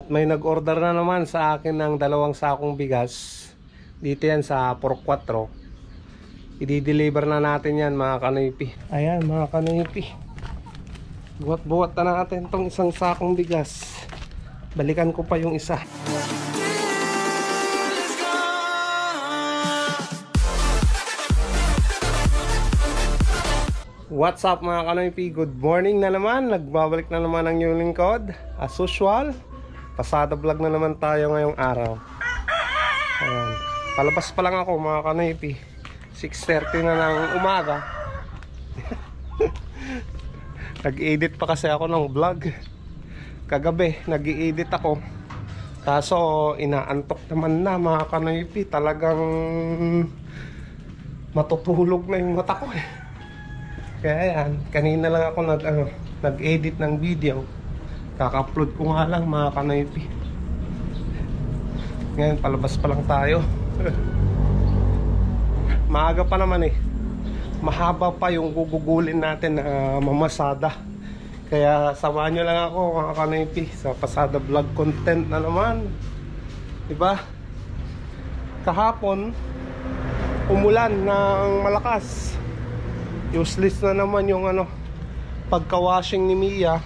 At may nag-order na naman sa akin ng 2 sakong bigas. Dito yan sa 4-4. I-deliver na natin yan mga kanoypi. Ayan mga kanoypi. Buhat-buhat na natin tong 1 sakong bigas. Balikan ko pa yung isa. What's up mga kanoypi? Good morning na naman. Nagbabalik na naman ang inyong lingkod. As usual, pasada vlog na naman tayo ngayong araw. Ayan. Palabas pa lang ako mga kanoypi. 6:30 na ng umaga. Nag-edit pa kasi ako ng vlog. Kagabi nag-i-edit ako. Kaso inaantok naman na mga kanoypi. Talagang matutulog na yung mata ko eh. Kaya yan, kanina lang ako nag-edit ng video. Kaka-upload ko nga lang mga kanoypi. Ngayon palabas pa lang tayo. Maaga pa naman eh. Mahaba pa yung gugugulin natin na mamasada. Kaya samahan nyo lang ako mga kanoypi sa pasada vlog content na naman. Diba? Kahapon umulan ng malakas. Useless na naman yung pagka-washing ni Mia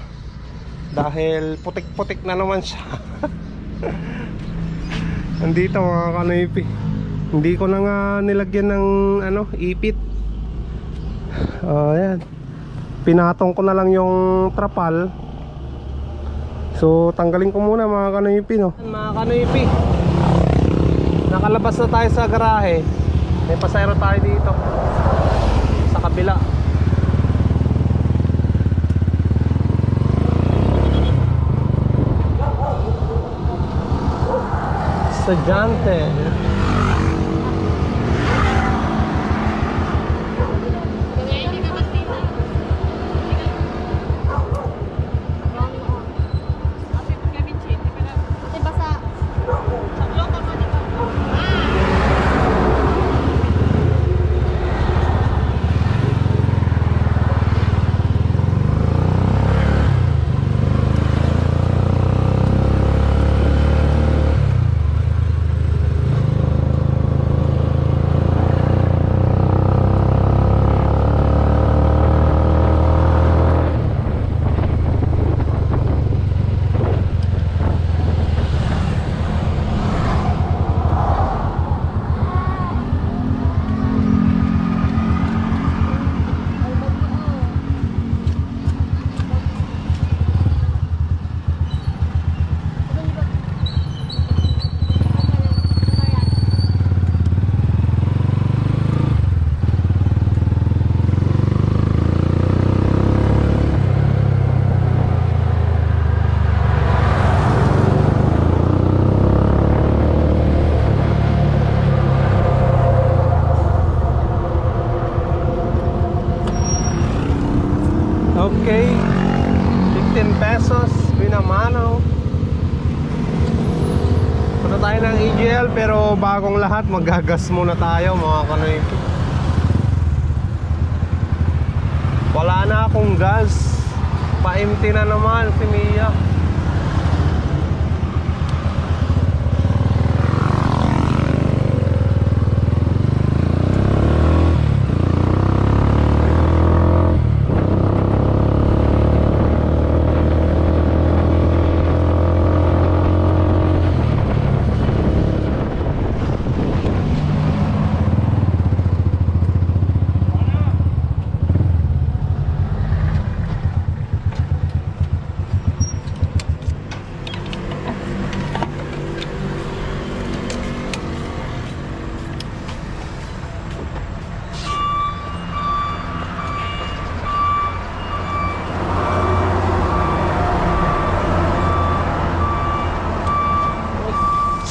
dahil putik-putik na naman siya. Nandito mga kanoypi. Hindi ko na nga nilagyan ng ipit. Ayan. Pinatong ko na lang yung trapal. So tanggalin ko muna mga kanoypi, no. Mga kanoypi, nakalabas na tayo sa garahe. May pasayro tayo dito sa kabila. Estudyante. Okay, 15 pesos binamano. Punta tayo ng EGL pero bagong lahat magagas muna tayo mga kanoypi. Wala na akong gas. Pa-empty na naman si Mia.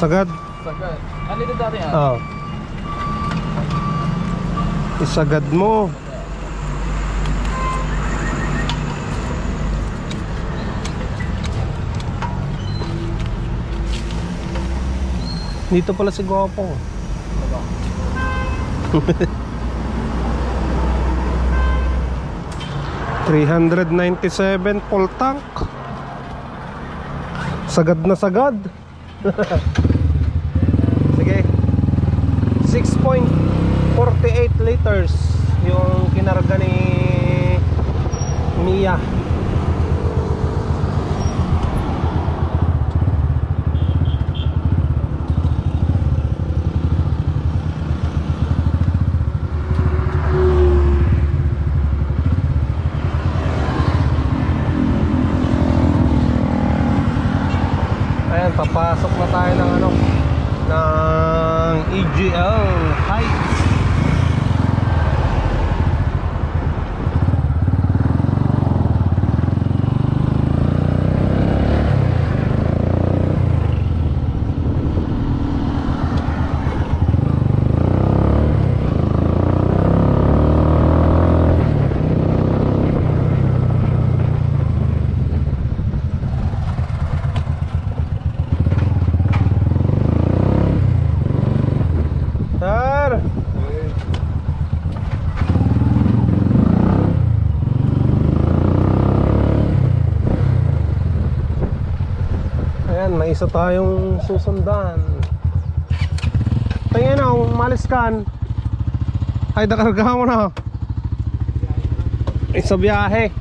Sagad. Sagad. Ano dito dati yan? Oo. Isagad mo. Dito pala si Guapo. 397 full tank. Sagad na sagad. Sige. 6.48 liters yung kinarga ni Mia. Ayan, papasok na tayo ng ano, ng EGL Heights. Sir! Ayan, may isa tayong susundan. Tingnan na, umalis kan. Ay, nakarga mo na. Sa biyahe.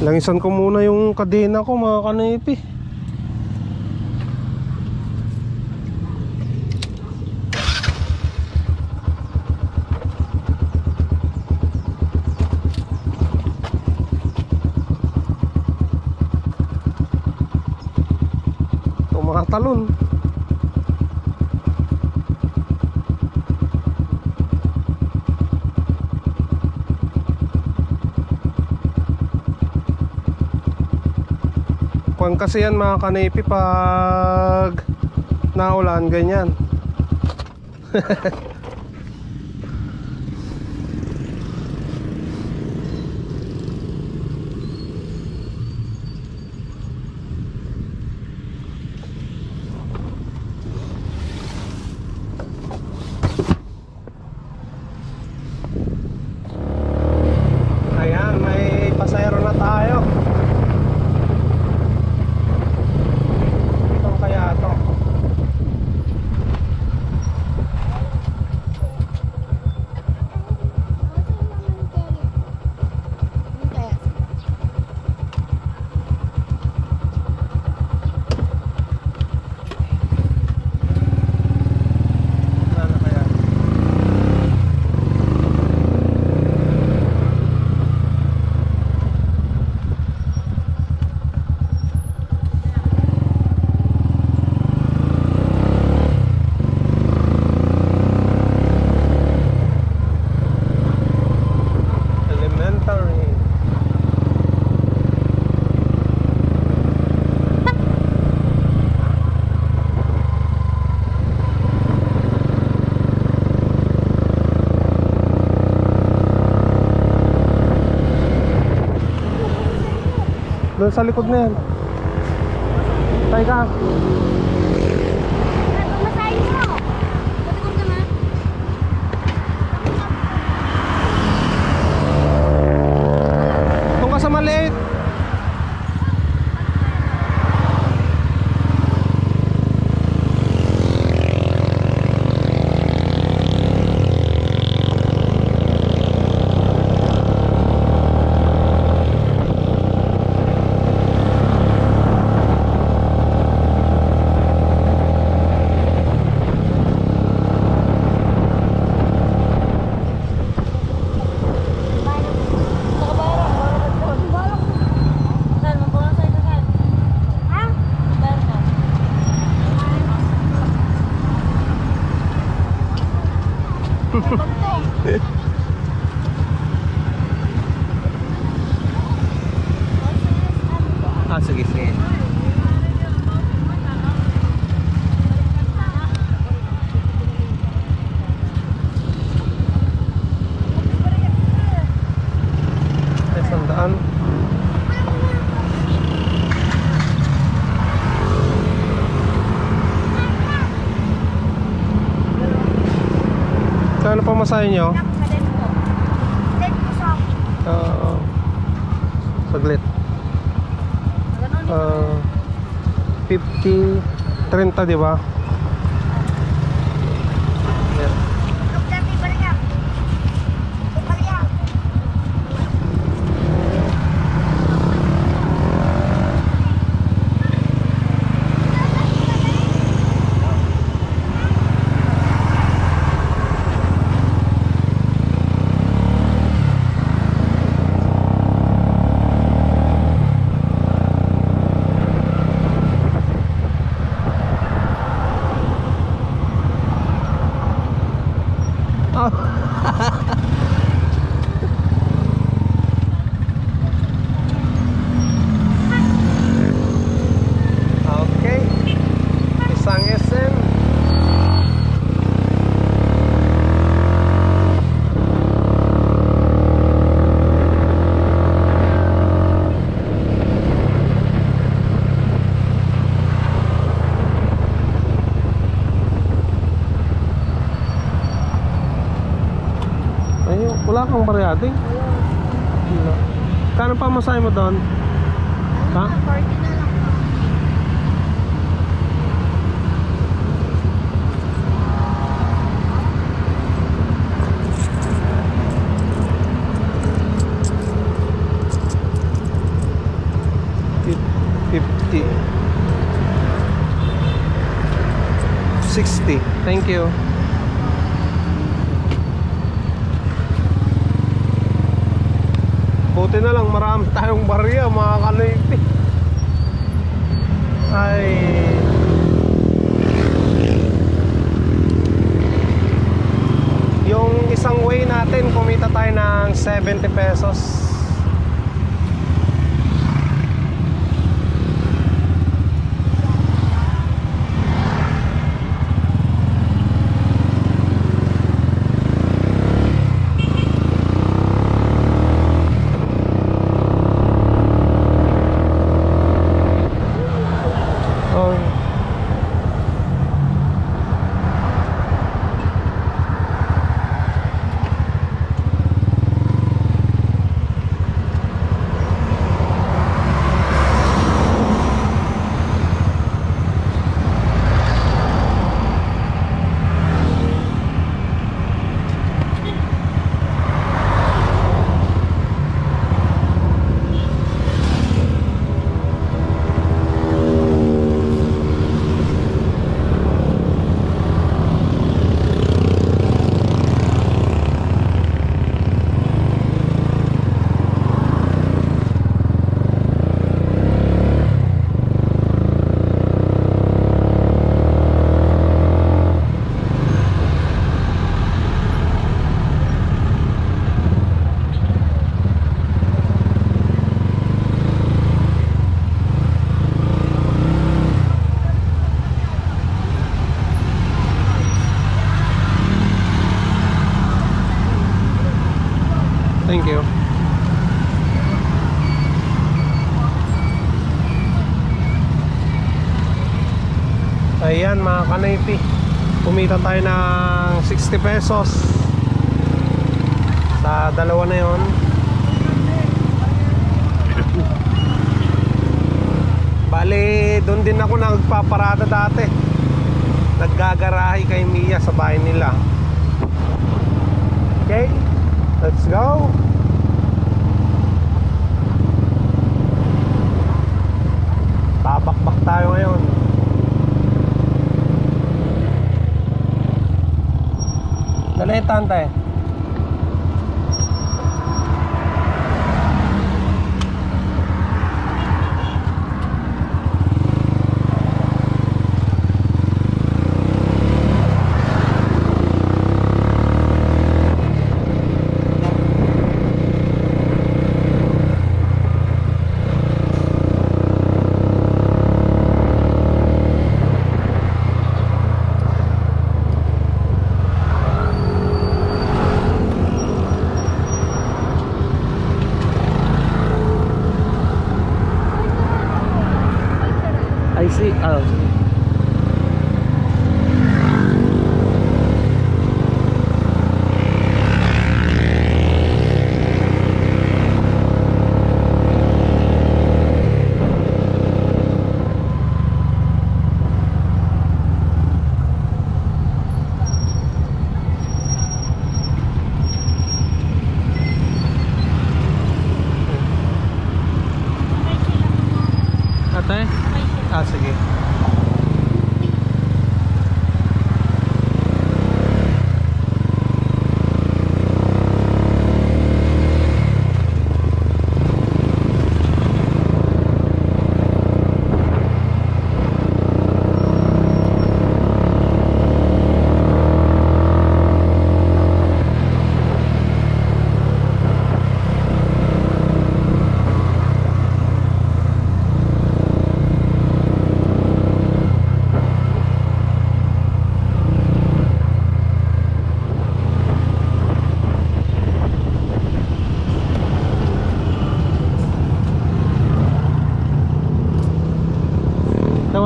Langisan ko muna yung kadena ko, mga kanipi. Tumatalon. Kung kasi yan mga kanipi, pag naulan ganyan. Ayan, may pasahero na tayo. Kaya ito doon sa likod na yan. Tay ka. Masahin mo. Katikot ka na. Doon ka sa maliit. Ah, sige, sige. Ay, sandaan. Kano pa masahe nyo? saglit. 50, 30, di ba? Yan. Okay, isang SM. Ay, wala kang baryate? Wala. Kano pa masaya mo doon? Ha? 40 na lang. $50, 60. Thank you. Buti na lang marami tayong barya, mga kanoypi. Ay, yung isang way natin kumita tayo ng 70 pesos. Oh. Thank you. Ayan mga kanaypi, kumita tayo ng 60 pesos sa dalawa na yon. Bali, doon din ako nagpaparada dati. Naggagarahe kay Mia sa bahay nila. Okay, let's go. Babakbak tayo ngayon. Dali, tante. I see. Oh.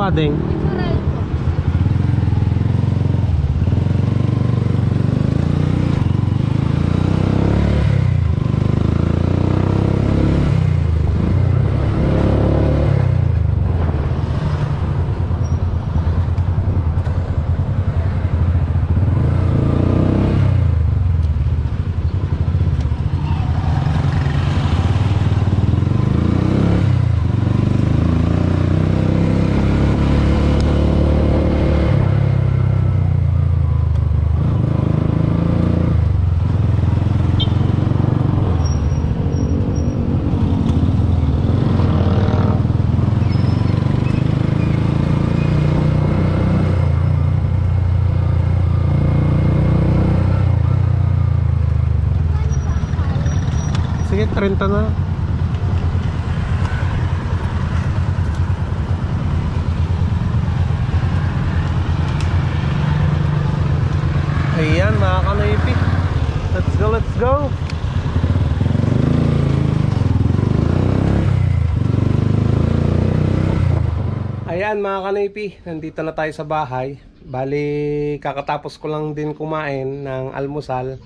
Bading? Natural po. Sige, 30 na. Ayan mga kanoypi. Let's go, let's go. Ayan mga kanoypi, nandito na tayo sa bahay. Bali, kakatapos ko lang din kumain ng almusal.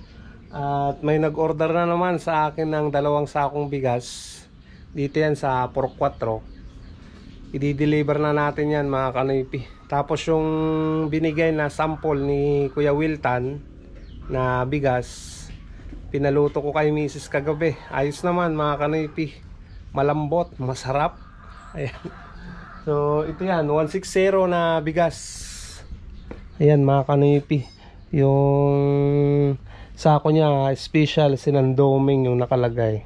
At may nag-order na naman sa akin ng 2 sakong bigas. Dito yan sa 4-4. I-deliver na natin yan mga kanoypi. Tapos yung binigay na sample ni Kuya Wilton na bigas, pinaluto ko kay Mrs. kagabi. Ayos naman mga kanoypi. Malambot, masarap. Ayan. So ito yan, 160 na bigas. Ayan mga kanoypi. Yung sako niya special sinandoming yung nakalagay,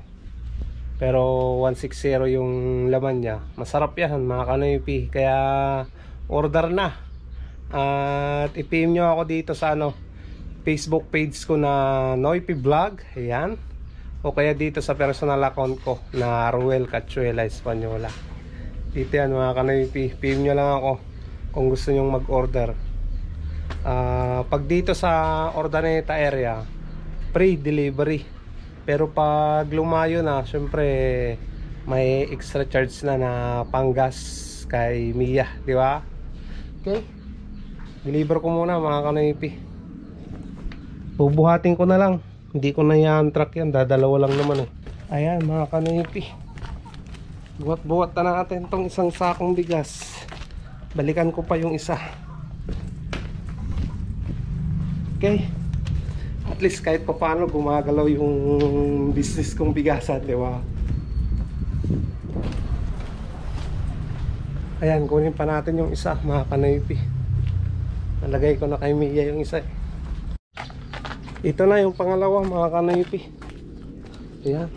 pero 160 yung laman niya. Masarap yan mga kanoypi, kaya order na. At i-PM nyo ako dito sa Facebook page ko na Noypi Vlog. Ayan. O kaya dito sa personal account ko na Ruel Cachuela Española. Dito yan mga kanoypi, PM nyo lang ako kung gusto nyong mag-order. Pag dito sa Ordaneta area, free delivery. Pero pag lumayo na, syempre may extra charge na panggas kay Mia, di ba? Okay. Deliver ko muna mga kanoypi. Bubuhatin ko na lang. Hindi ko na yan truck yan, dadalawa lang naman eh. Ayan mga kanoypi. Buhat-buhat na natin tong isang sakong bigas. Balikan ko pa yung isa. Okay. At least kahit pa paano gumagalaw yung business kong bigasan, di ba? Ayan, kunin pa natin yung isa mga kanoypi. Nalagay ko na kay Mia yung isa eh. Ito na yung pangalawa mga kanoypi. Ayan.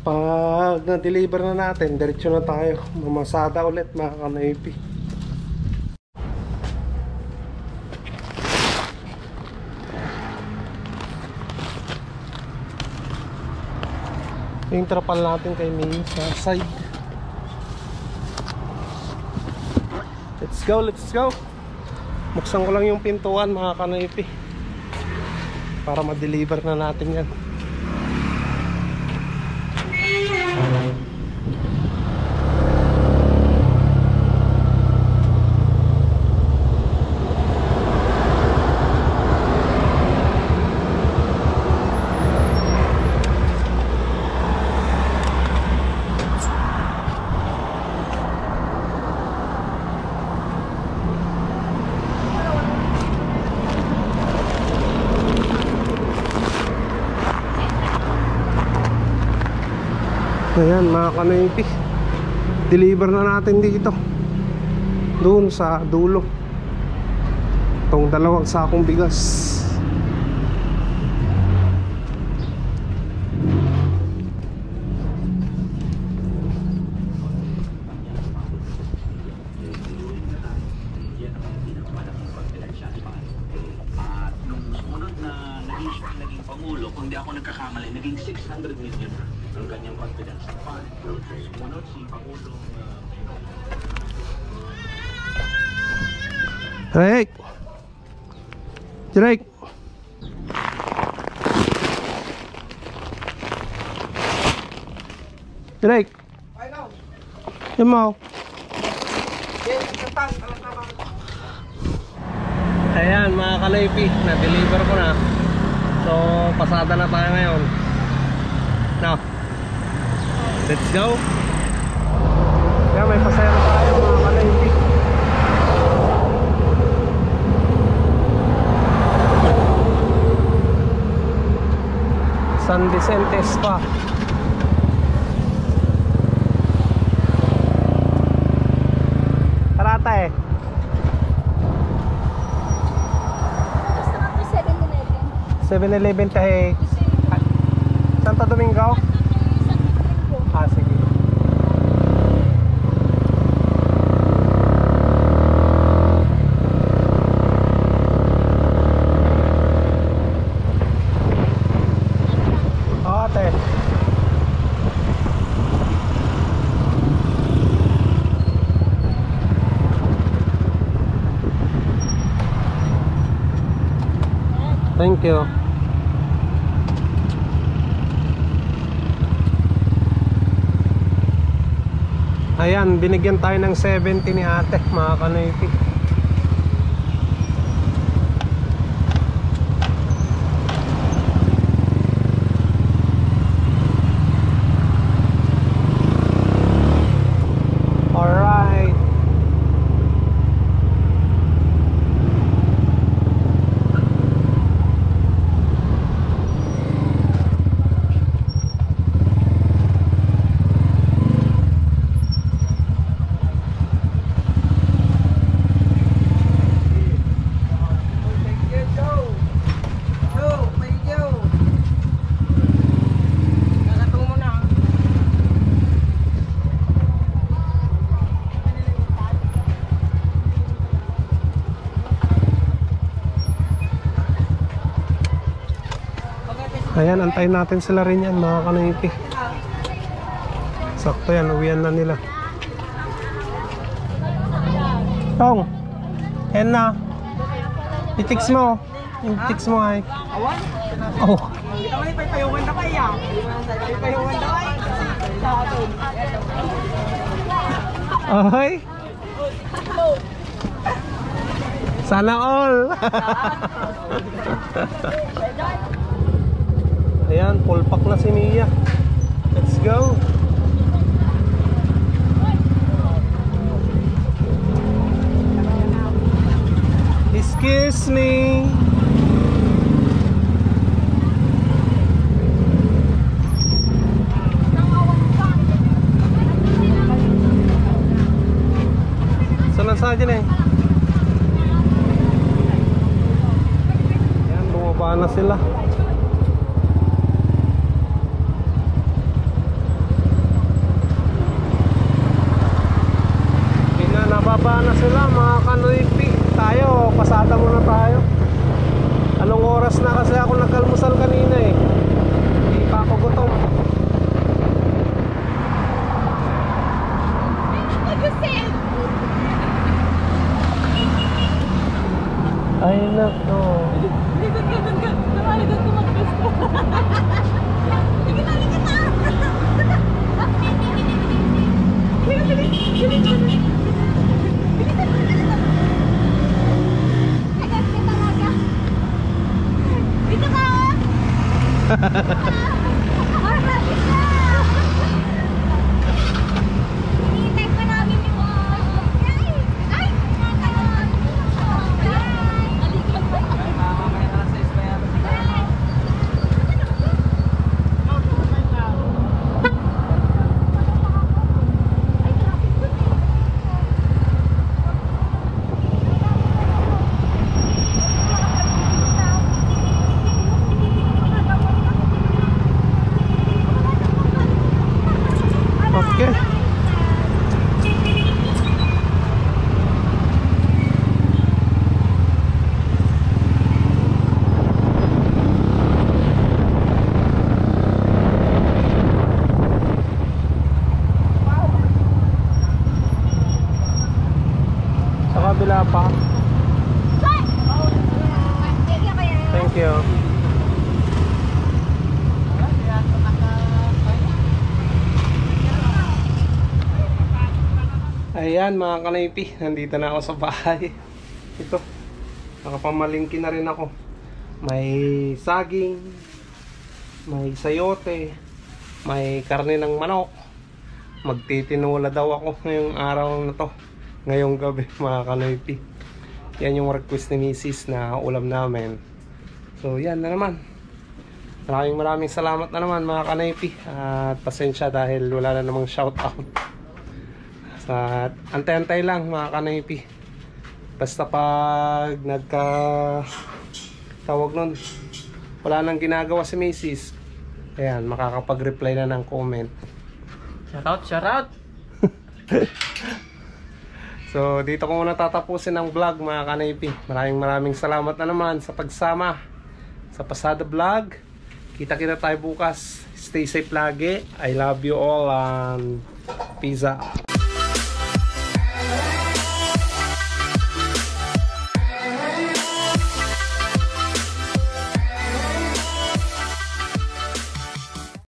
Pag na-deliver na natin, diretso na tayo. Mamasada ulit mga kanoypi. Yung trapal natin kay May sa side. Let's go, let's go. Buksan ko lang yung pintuan mga kanoypi para ma-deliver na natin yan. Ayan mga kanoypi, deliver na natin dito doon sa dulo itong 2 sakong bigas. At nung sumunod na naging Pangulo, kung di ako nagkakamali, naging 600 million ang kanyang confidence fund. Sumunod si Pangulong Drake! Drake! Drake. Yan mo. Ayan mga kanaypi, na-deliver ko na. So, pasada na tayo ngayon. Now, let's go. Kaya may pasaya na tayo mga kanaypi. San Vicente Spa. Karata eh. Gusto nga po 7-Eleven. 7-Eleven tayo. Santo Domingo? Ah, sige. Oo, ate. Thank you. Ayan, binigyan tayo ng 70 ni ate, mga kanaypi. Alright. Ayan, antayin natin sila rin yan mga kanaypi. Sakto yan, uwian na nila. Tong, yan na. I-tix mo. I-tix mo ay. Oh. Ahoy. Sana all. Ayan, full pack na si Mia. Let's go. Excuse me. Saan sa dyan eh? Ayan, bumaba na sila. Nababa na sila mga kanaypi. Tayo, pasada muna tayo. Anong oras na kasi ako nag-almusal kanina eh. Hindi pa ako gutom. Ay nako. Ayan mga kanaypi, nandito na ako sa bahay. Ito, nakapamalingki na rin ako. May saging, may sayote, may karne ng manok. Magtitinula daw ako ngayong araw na to, ngayong gabi mga kanaypi. Yan yung request ni Mrs. na ulam namin. So yan na naman. Maraming salamat na naman mga kanaypi. At pasensya dahil wala na namang shoutout. At antay-antay lang mga kanaypi. Basta pag tawag nun, wala nang ginagawa si Mrs. Ayan, makakapag-reply na ng comment. Shout out. So dito ko muna tatapusin ang vlog mga kanaypi. Maraming salamat na naman sa pagsama sa Pasada Vlog. Kita-kita tayo bukas. Stay safe lagi. I love you all and peace out.